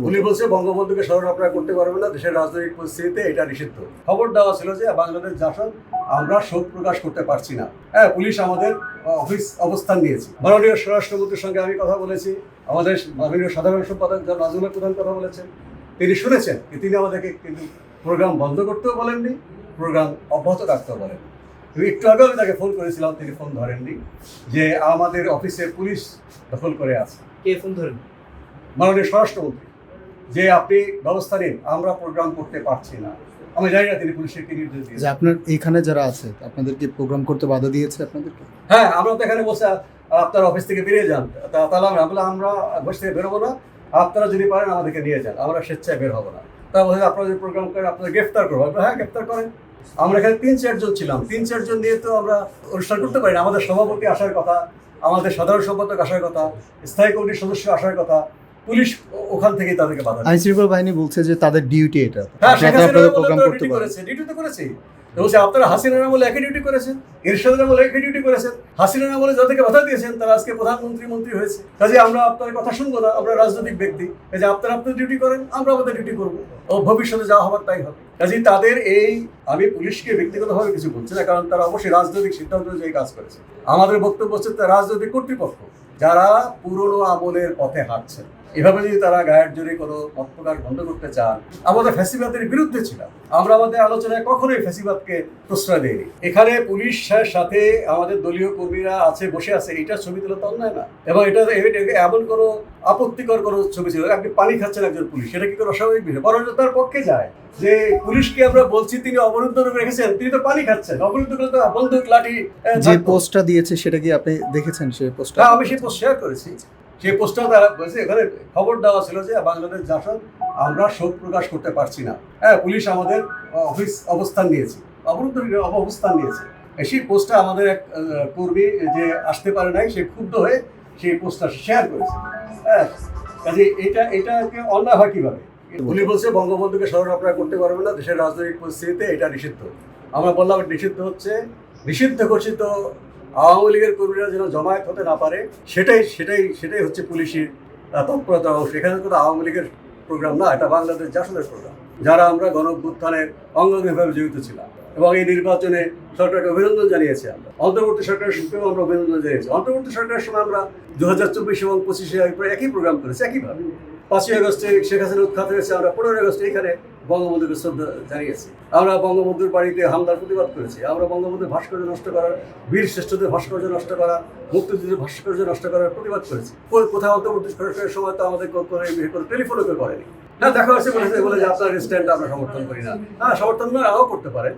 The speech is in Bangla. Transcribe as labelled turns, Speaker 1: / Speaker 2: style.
Speaker 1: উনি বলছে বঙ্গবন্ধুকে স্মরণ আপনারা করতে পারবেন না, দেশের রাজনৈতিক পরিস্থিতিতে এটা নিষিদ্ধ। খবর দেওয়া ছিল যে বাংলাদেশ জাসদ আমরা শোক প্রকাশ করতে পারছি না। হ্যাঁ, পুলিশ আমাদের অফিস অবস্থান নিয়েছে। মাননীয় স্বরাষ্ট্রমন্ত্রীর সঙ্গে আমি কথা বলেছি, আমাদের মাননীয় সাধারণ সম্পাদক নাজমুল প্রধান কথা বলেছেন, তিনি শুনেছেন যে তিনি আমাদেরকে কিন্তু প্রোগ্রাম বন্ধ করতেও বলেননি, প্রোগ্রাম অব্যাহত রাখতেও বলেন। একটু আগেও আমি তাকে ফোন করেছিলাম, তিনি ফোন ধরেননি, যে আমাদের অফিসে পুলিশ দখল করে আছে।
Speaker 2: কে ফোন ধরেন?
Speaker 1: মাননীয় স্বরাষ্ট্রমন্ত্রী, যে আপনি ব্যবস্থা নিন, আমরা প্রোগ্রাম করতে পারছি না। আমি জানি না তিনি পুলিশের কি নির্দেশ দিয়েছেন।
Speaker 3: যে আপনার এখানে যারা আছে আপনাদেরকে প্রোগ্রাম করতে বাধা দিয়েছে আপনাদেরকে?
Speaker 1: হ্যাঁ, আমরা তো এখানে বসে আপনার অফিস থেকে বেরিয়ে যান, তাহলে আমরা অফিস থেকে বেরোবো না, আপনারা যদি পারেন আমাদেরকে নিয়ে যান, আমরা স্বেচ্ছায় বের হবো না। তা বলছে আপনারা যদি প্রোগ্রাম করেন আপনারা গ্রেফতার করবো। হ্যাঁ, গ্রেফতার করেন। আমরা এখানে 3-4 জন ছিলাম, 3-4 জন নিয়ে তো আমরা অনুষ্ঠান করতে পারি না। আমাদের সভাপতি আসার কথা, আমাদের সাধারণ সম্পাদক আসার কথা, স্থায়ী কমিটির সদস্য আসার কথা, পুলিশ ওখান থেকেই তাদেরকে বাধা দিয়েছে।
Speaker 3: আইন শৃঙ্খলা বাহিনী বলছে যে তাদের ডিউটি এটা,
Speaker 1: হ্যাঁ,
Speaker 3: আপনারা প্রোগ্রাম করতে পারেন।
Speaker 1: ডিউটি তো করেছে। বলছে আপনারা হাসিনার আমলে একই ডিউটি করেছেন, এরশাদের আমলে একই ডিউটি করেছেন, হাসিনার আমলে যাদেরকে বাধা দিয়েছেন তারা আজকে প্রধানমন্ত্রী মন্ত্রী হয়েছে। কাজে আমরা আপনার কথা শুনবো না, আমরা রাজনৈতিক ব্যক্তি। কাজে আপনারা আপনার ডিউটি করেন, আমরা আমাদের ডিউটি করবো, ও ভবিষ্যতে যা হবার তাই হবে। কাজে তাদের এই, আমি পুলিশকে ব্যক্তিগতভাবে কিছু বলছি না, কারণ তারা অবশ্যই রাজনৈতিক সিদ্ধান্ত অনুযায়ী কাজ করেছে। আমাদের বক্তব্য হচ্ছে রাজনৈতিক কর্তৃপক্ষ যারা পুরনো আমলের পথে হাঁটছেন, এভাবে যদি তারা গায়ের জোরে কোনো মত প্রকাশ বন্ধ করতে চান, আমাদের ফ্যাসিবাদের বিরুদ্ধে ছিলাম। আমরা আমাদের আলোচনায় কখনোই ফ্যাসিবাদকে প্রশ্রয় দেইনি। এখানে পুলিশের সাথে আমাদের দলীয় কর্মীরা আছে, বসে আছে, এটা ছবি তুলে তো অন্যায় না। এবং এটা এমন কোনো আপত্তিকর কোনো ছবি ছিল, আপনি পানি খাচ্ছেন একজন পুলিশ, এটা কি কোনো অস্বাভাবিক বিষয়? বরঞ্চ তার পক্ষে যায় যে পুলিশকে আমরা বলছি তিনি অবরুদ্ধ রূপে রেখেছেন, তিনি তো পানি খাচ্ছেন। অবরুদ্ধ করলে তো বন্দুক লাঠি
Speaker 3: যে পোস্টটা দিয়েছে সেটা কি আপনি দেখেছেন? সেই পোস্টটা
Speaker 1: আমি সেই পোস্ট শেয়ার করেছি। সেই পোস্টটাও তারা বলছে, এখানে খবর দেওয়া ছিল যে বাংলাদেশ জাসদ আমরা শোক প্রকাশ করতে পারছি না। হ্যাঁ, পুলিশ আমাদের অফিস অবস্থান নিয়েছে, অবরুদ্ধ অবস্থান নিয়েছে। সেই পোস্টটা আমাদের এক কর্মী যে আসতে পারে নাই, সে ক্ষুব্ধ হয়ে সেই পোস্টটা শেয়ার করেছে। হ্যাঁ, কাজে এটাকে অন্যায় হয় কীভাবে? উনি বলছে বঙ্গবন্ধুকে স্মরণ আপনারা করতে পারবেন না, দেশের রাজনৈতিক পরিস্থিতিতে এটা নিষিদ্ধ। আমরা বললাম নিষিদ্ধ হচ্ছে, নিষিদ্ধ ঘোষিত আওয়ামী লীগের কর্মীরা যেন জমায়েত হতে না পারে, সেটাই হচ্ছে পুলিশের তৎপরতার অংশ। এখানে কোনো আওয়ামী লীগের প্রোগ্রাম না, এটা বাংলাদেশ জাসদের প্রোগ্রাম, যারা আমরা গণঅভ্যুত্থানের অঙ্গনভাবে জড়িত ছিলাম। এবং এই নির্বাচনে সরকারকে অভিনন্দন জানিয়েছি। আমরা অন্তর্বর্তী সরকারের সঙ্গেও আমরা অভিনন্দন জানিয়েছি। অন্তর্বর্তী সরকারের সময় আমরা 2024 এবং 25 একই প্রোগ্রাম করেছি, একইভাবে। 5ই আগস্টে শেখ হাসিনা উৎখাত হয়েছে, আমরা 15 আগস্টে এখানে বঙ্গবন্ধুকে শ্রদ্ধা জানিয়েছি। আমরা বঙ্গবন্ধুর বাড়িতে হামলার প্রতিবাদ করেছি। আমরা বঙ্গবন্ধুর ভাস্কর্য নষ্ট করার, বীর শ্রেষ্ঠদের ভাস্কর্য নষ্ট করা, মুক্তিযুদ্ধের ভাস্কর্য নষ্ট করার প্রতিবাদ করেছি। কোথাও অন্তর্বর্তী সরকারের সময় তো আমাদের টেলিফোনও করে করেনি। হ্যাঁ, দেখা হয়েছে বলে যে আপনার স্ট্যান্ড আমরা সমর্থন করি না। হ্যাঁ, সমর্থন নাও করতে পারেন।